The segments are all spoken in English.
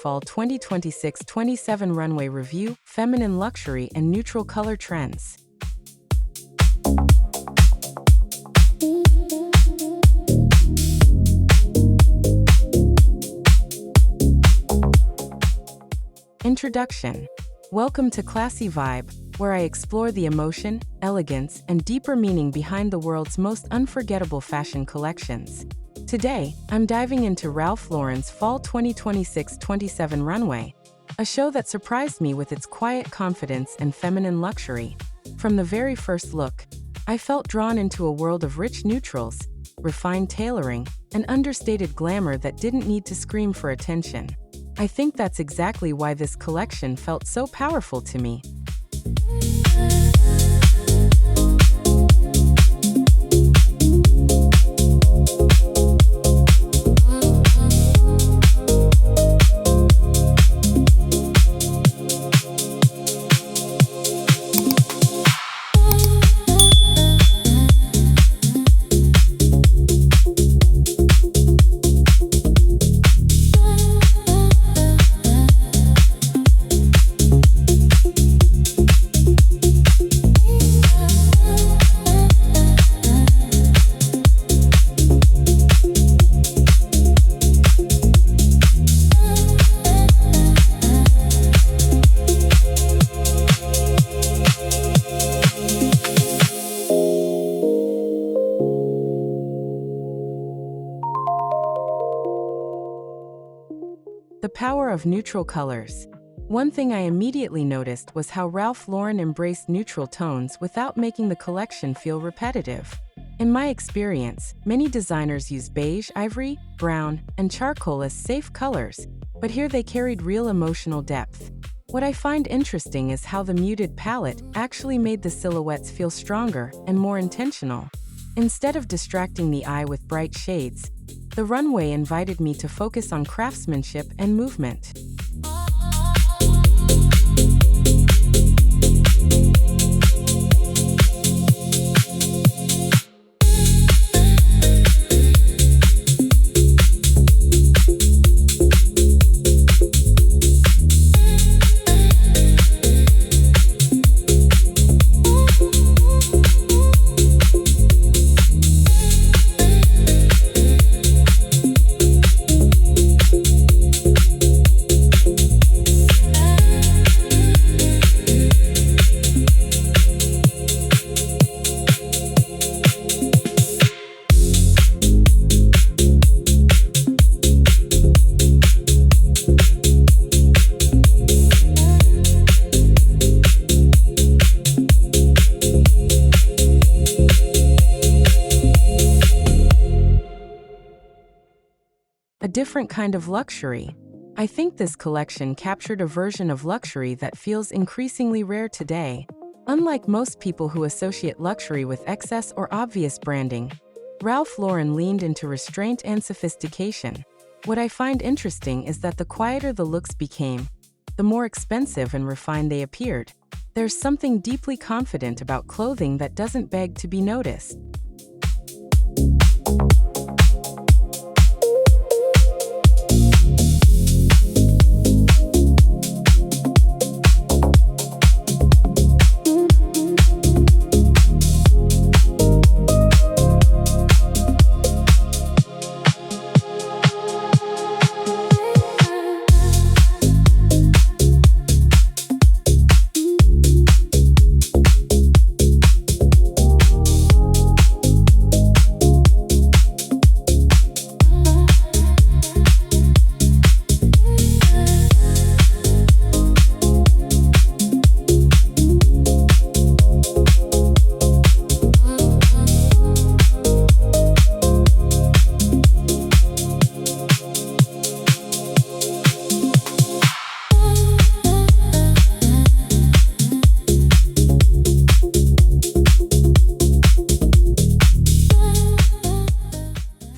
Fall 2026-27 Runway Review, Feminine Luxury and Neutral Color Trends. Introduction. Welcome to Classy Vibe, where I explore the emotion, elegance, and deeper meaning behind the world's most unforgettable fashion collections. Today, I'm diving into Ralph Lauren's Fall 2026-27 Runway, a show that surprised me with its quiet confidence and feminine luxury. From the very first look, I felt drawn into a world of rich neutrals, refined tailoring, and understated glamour that didn't need to scream for attention. I think that's exactly why this collection felt so powerful to me. The power of neutral colors. One thing I immediately noticed was how Ralph Lauren embraced neutral tones without making the collection feel repetitive. In my experience, many designers use beige, ivory, brown, and charcoal as safe colors, but here they carried real emotional depth. What I find interesting is how the muted palette actually made the silhouettes feel stronger and more intentional. Instead of distracting the eye with bright shades, the runway invited me to focus on craftsmanship and movement. A different kind of luxury. I think this collection captured a version of luxury that feels increasingly rare today. Unlike most people who associate luxury with excess or obvious branding, Ralph Lauren leaned into restraint and sophistication. What I find interesting is that the quieter the looks became, the more expensive and refined they appeared. There's something deeply confident about clothing that doesn't beg to be noticed.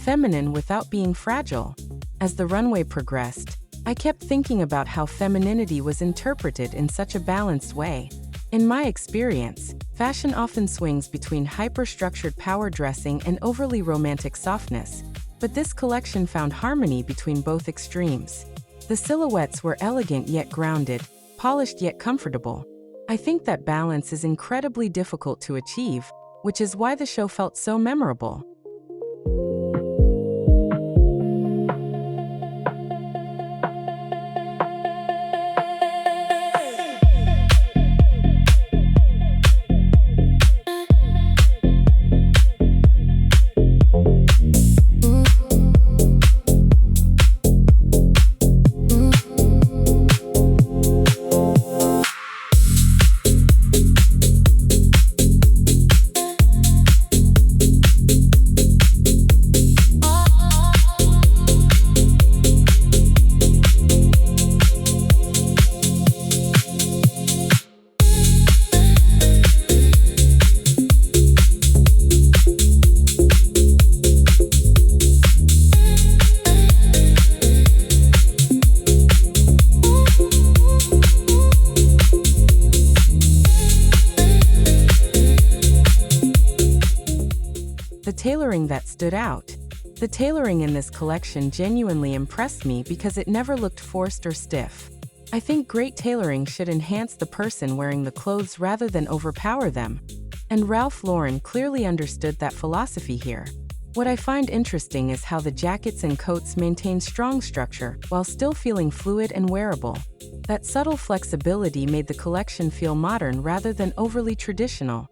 Feminine without being fragile. As the runway progressed, I kept thinking about how femininity was interpreted in such a balanced way. In my experience, fashion often swings between hyper-structured power dressing and overly romantic softness, but this collection found harmony between both extremes. The silhouettes were elegant yet grounded, polished yet comfortable. I think that balance is incredibly difficult to achieve, which is why the show felt so memorable. The tailoring that stood out. The tailoring in this collection genuinely impressed me because it never looked forced or stiff. I think great tailoring should enhance the person wearing the clothes rather than overpower them. And Ralph Lauren clearly understood that philosophy here. What I find interesting is how the jackets and coats maintain strong structure while still feeling fluid and wearable. That subtle flexibility made the collection feel modern rather than overly traditional.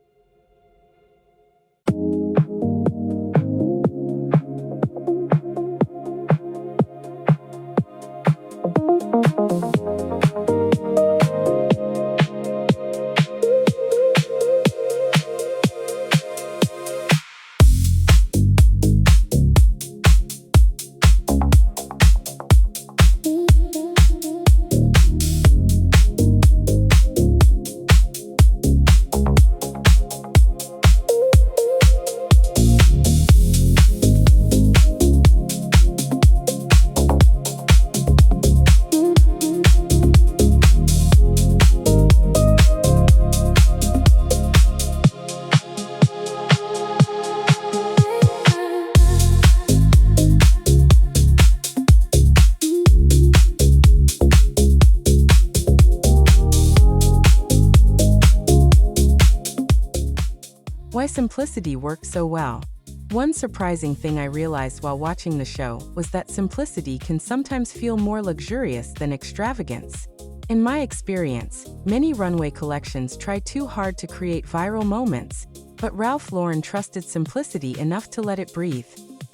Why simplicity worked so well. One surprising thing I realized while watching the show was that simplicity can sometimes feel more luxurious than extravagance. In my experience, many runway collections try too hard to create viral moments, but Ralph Lauren trusted simplicity enough to let it breathe.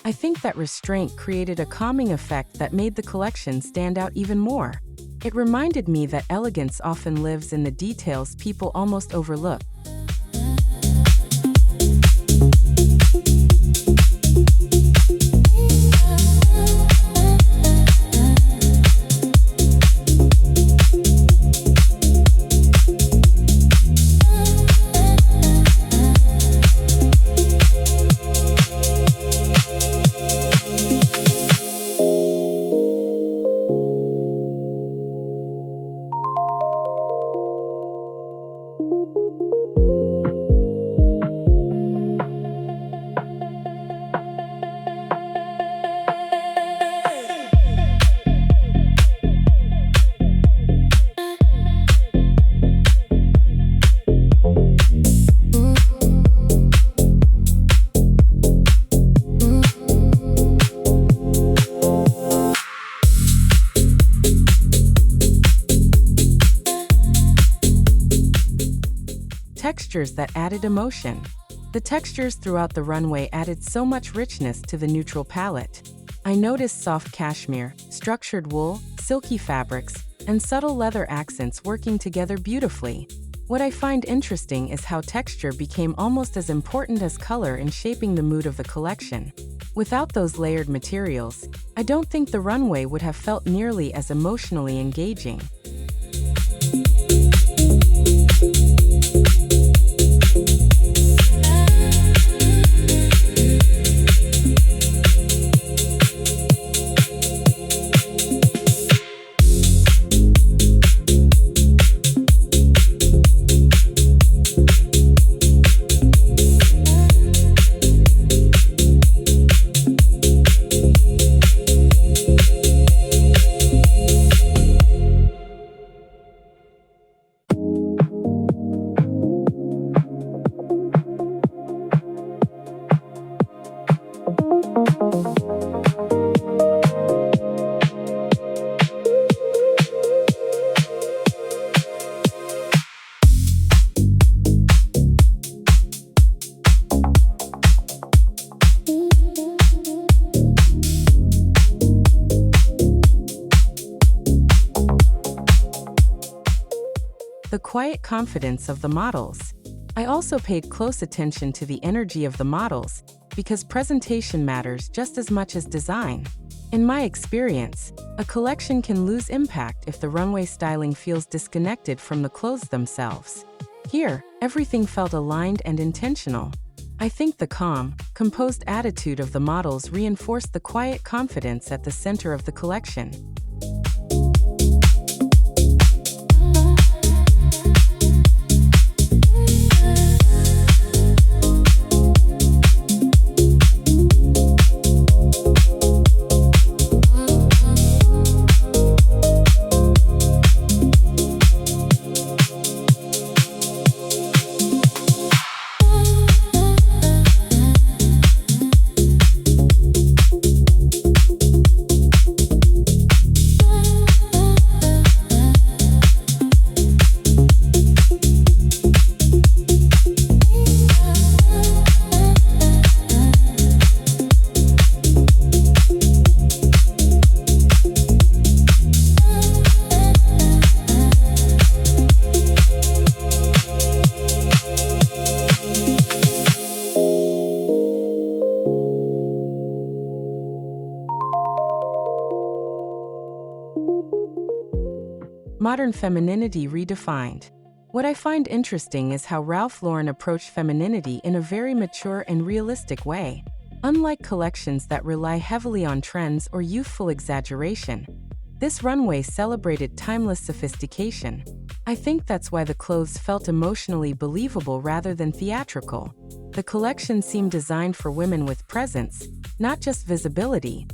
I think that restraint created a calming effect that made the collection stand out even more. It reminded me that elegance often lives in the details people almost overlook. Textures that added emotion. The textures throughout the runway added so much richness to the neutral palette. I noticed soft cashmere, structured wool, silky fabrics, and subtle leather accents working together beautifully. What I find interesting is how texture became almost as important as color in shaping the mood of the collection. Without those layered materials, I don't think the runway would have felt nearly as emotionally engaging. the quiet confidence of the models. I also paid close attention to the energy of the models, because presentation matters just as much as design. In my experience, a collection can lose impact if the runway styling feels disconnected from the clothes themselves. Here, everything felt aligned and intentional. I think the calm, composed attitude of the models reinforced the quiet confidence at the center of the collection. Modern femininity redefined. What I find interesting is how Ralph Lauren approached femininity in a very mature and realistic way. Unlike collections that rely heavily on trends or youthful exaggeration, this runway celebrated timeless sophistication. I think that's why the clothes felt emotionally believable rather than theatrical. The collection seemed designed for women with presence, not just visibility.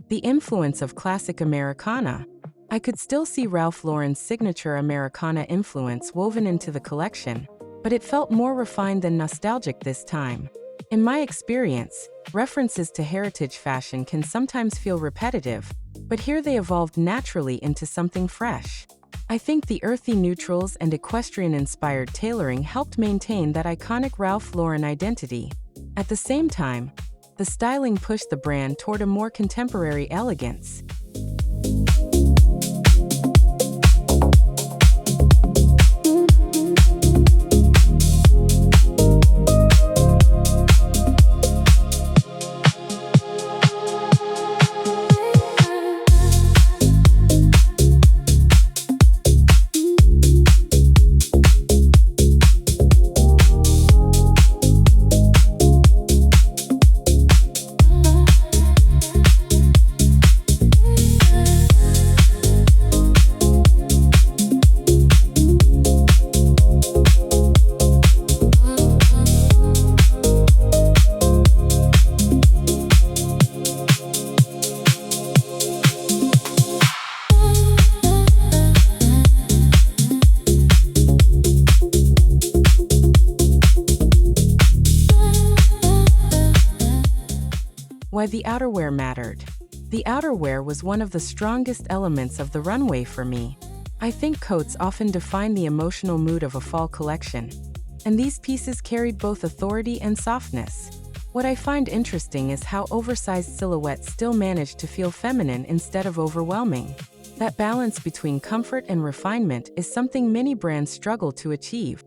The influence of classic Americana. I could still see Ralph Lauren's signature Americana influence woven into the collection, but it felt more refined than nostalgic this time. In my experience, references to heritage fashion can sometimes feel repetitive, but here they evolved naturally into something fresh. I think the earthy neutrals and equestrian-inspired tailoring helped maintain that iconic Ralph Lauren identity. At the same time, the styling pushed the brand toward a more contemporary elegance. Why the outerwear mattered. The outerwear was one of the strongest elements of the runway for me. I think coats often define the emotional mood of a fall collection, and these pieces carried both authority and softness. What I find interesting is how oversized silhouettes still manage to feel feminine instead of overwhelming. That balance between comfort and refinement is something many brands struggle to achieve.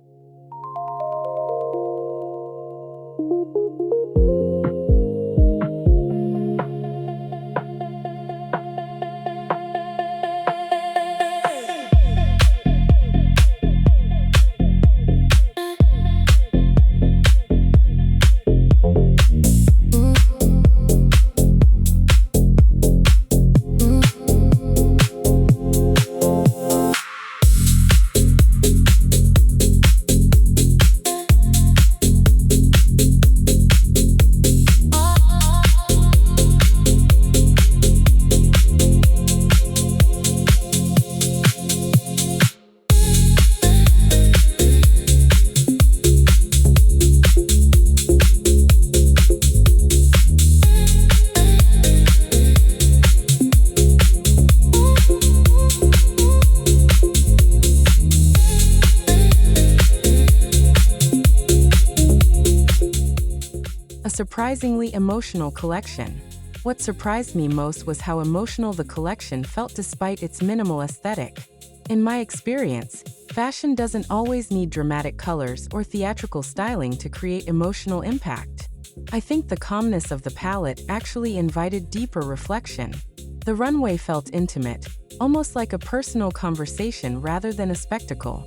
surprisingly emotional collection. What surprised me most was how emotional the collection felt despite its minimal aesthetic. In my experience, fashion doesn't always need dramatic colors or theatrical styling to create emotional impact. I think the calmness of the palette actually invited deeper reflection. The runway felt intimate, almost like a personal conversation rather than a spectacle.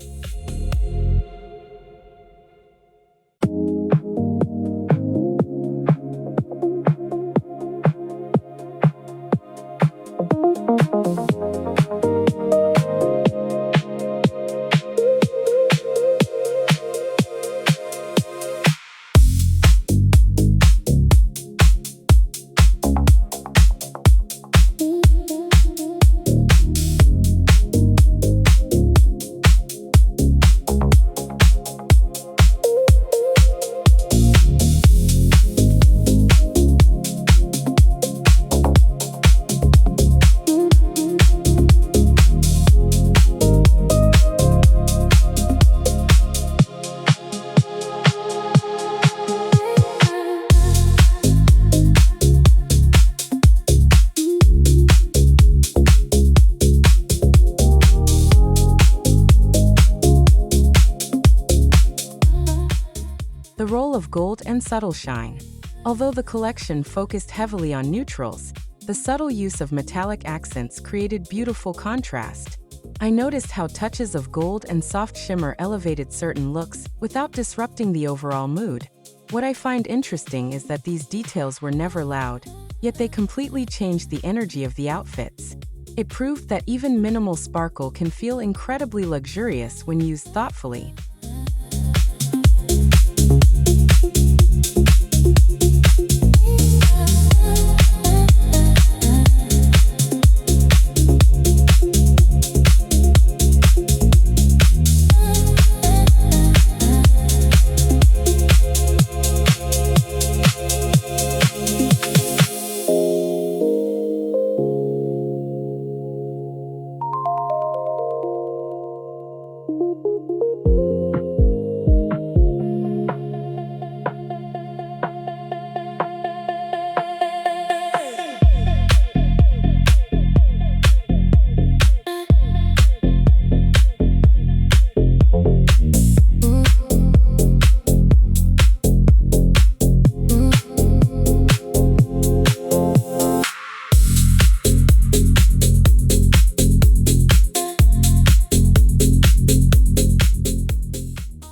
The role of gold and subtle shine. Although the collection focused heavily on neutrals, the subtle use of metallic accents created beautiful contrast. I noticed how touches of gold and soft shimmer elevated certain looks without disrupting the overall mood. What I find interesting is that these details were never loud, yet they completely changed the energy of the outfits. It proved that even minimal sparkle can feel incredibly luxurious when used thoughtfully.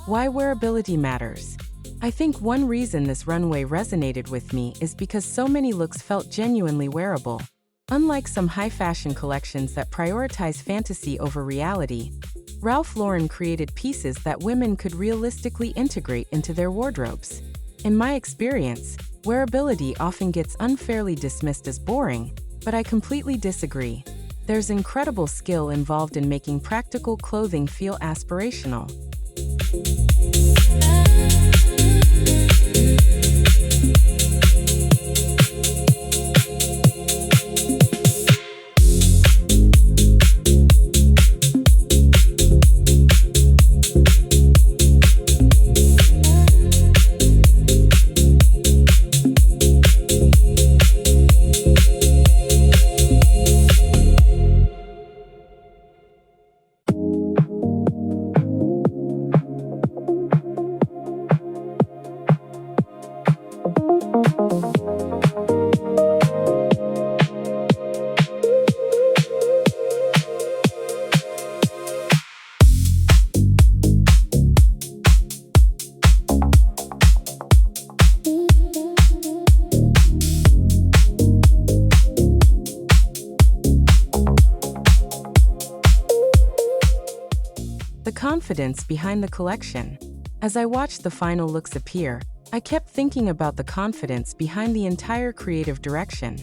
Why wearability matters. I think one reason this runway resonated with me is because so many looks felt genuinely wearable. Unlike some high-fashion collections that prioritize fantasy over reality, Ralph Lauren created pieces that women could realistically integrate into their wardrobes. In my experience, wearability often gets unfairly dismissed as boring, but I completely disagree. There's incredible skill involved in making practical clothing feel aspirational. The confidence behind the collection. As I watched the final looks appear, I kept thinking about the confidence behind the entire creative direction.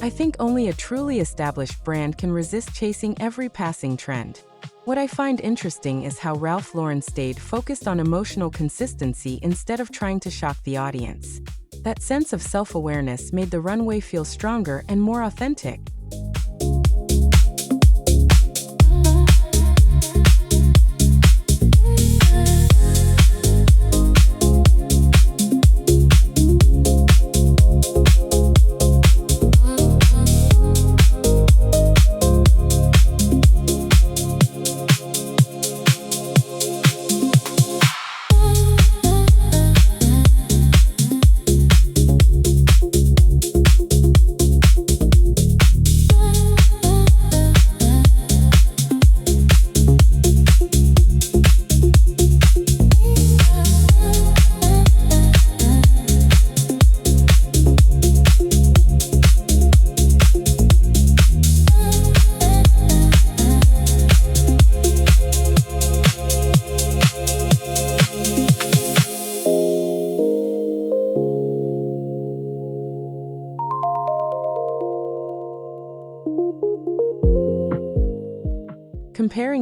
I think only a truly established brand can resist chasing every passing trend. What I find interesting is how Ralph Lauren stayed focused on emotional consistency instead of trying to shock the audience. That sense of self-awareness made the runway feel stronger and more authentic.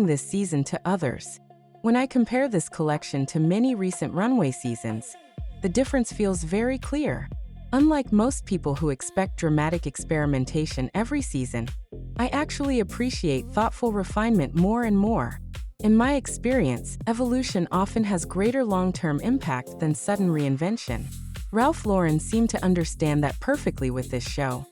this season to others. When I compare this collection to many recent runway seasons, the difference feels very clear. Unlike most people who expect dramatic experimentation every season, I actually appreciate thoughtful refinement more and more. In my experience, evolution often has greater long-term impact than sudden reinvention. Ralph Lauren seemed to understand that perfectly with this show.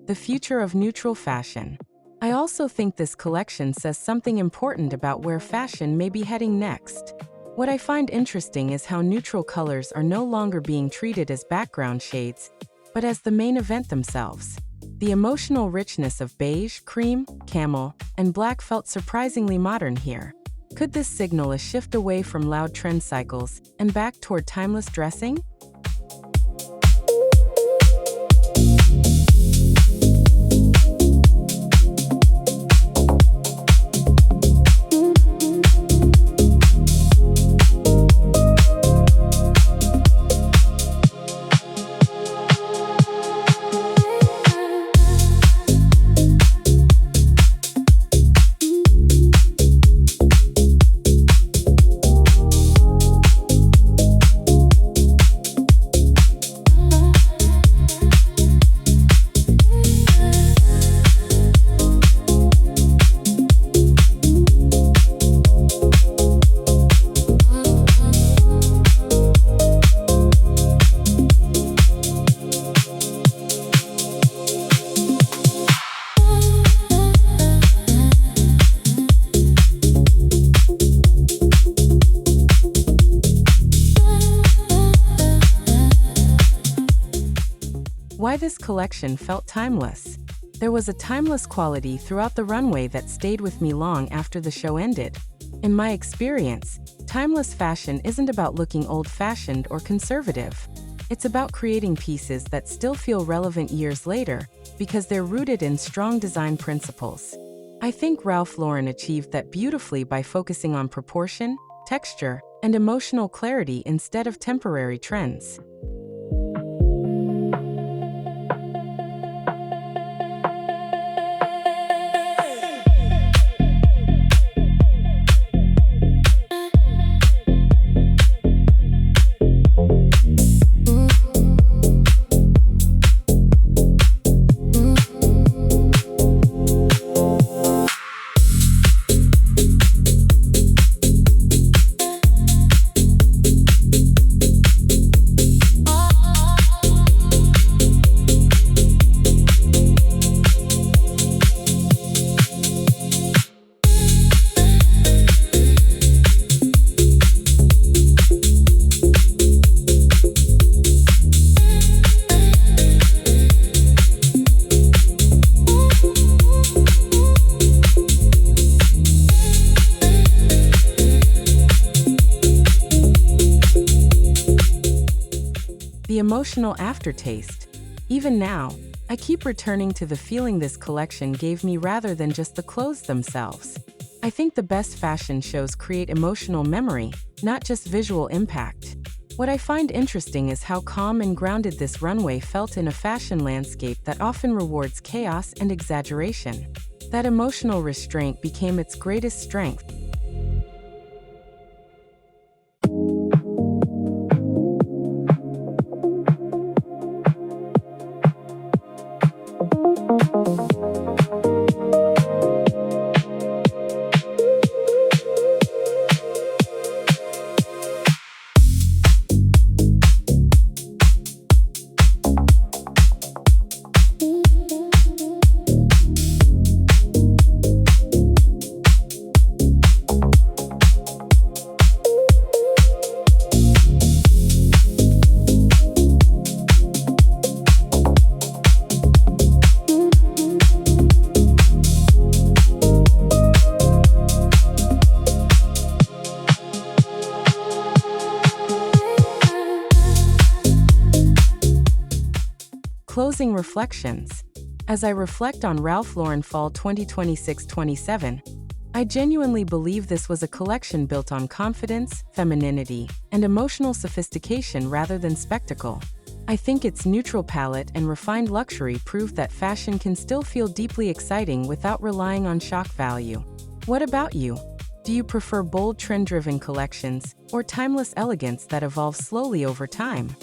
The future of neutral fashion. I also think this collection says something important about where fashion may be heading next. What I find interesting is how neutral colors are no longer being treated as background shades, but as the main event themselves. The emotional richness of beige, cream, camel, and black felt surprisingly modern here. Could this signal a shift away from loud trend cycles and back toward timeless dressing? Why this collection felt timeless. There was a timeless quality throughout the runway that stayed with me long after the show ended. In my experience, timeless fashion isn't about looking old-fashioned or conservative. It's about creating pieces that still feel relevant years later because they're rooted in strong design principles. I think Ralph Lauren achieved that beautifully by focusing on proportion, texture, and emotional clarity instead of temporary trends. The emotional aftertaste. Even now, I keep returning to the feeling this collection gave me rather than just the clothes themselves. I think the best fashion shows create emotional memory, not just visual impact. What I find interesting is how calm and grounded this runway felt in a fashion landscape that often rewards chaos and exaggeration. That emotional restraint became its greatest strength. Closing reflections. As I reflect on Ralph Lauren Fall 2026-27, I genuinely believe this was a collection built on confidence, femininity, and emotional sophistication rather than spectacle. I think its neutral palette and refined luxury prove that fashion can still feel deeply exciting without relying on shock value. What about you? Do you prefer bold, trend-driven collections or timeless elegance that evolves slowly over time?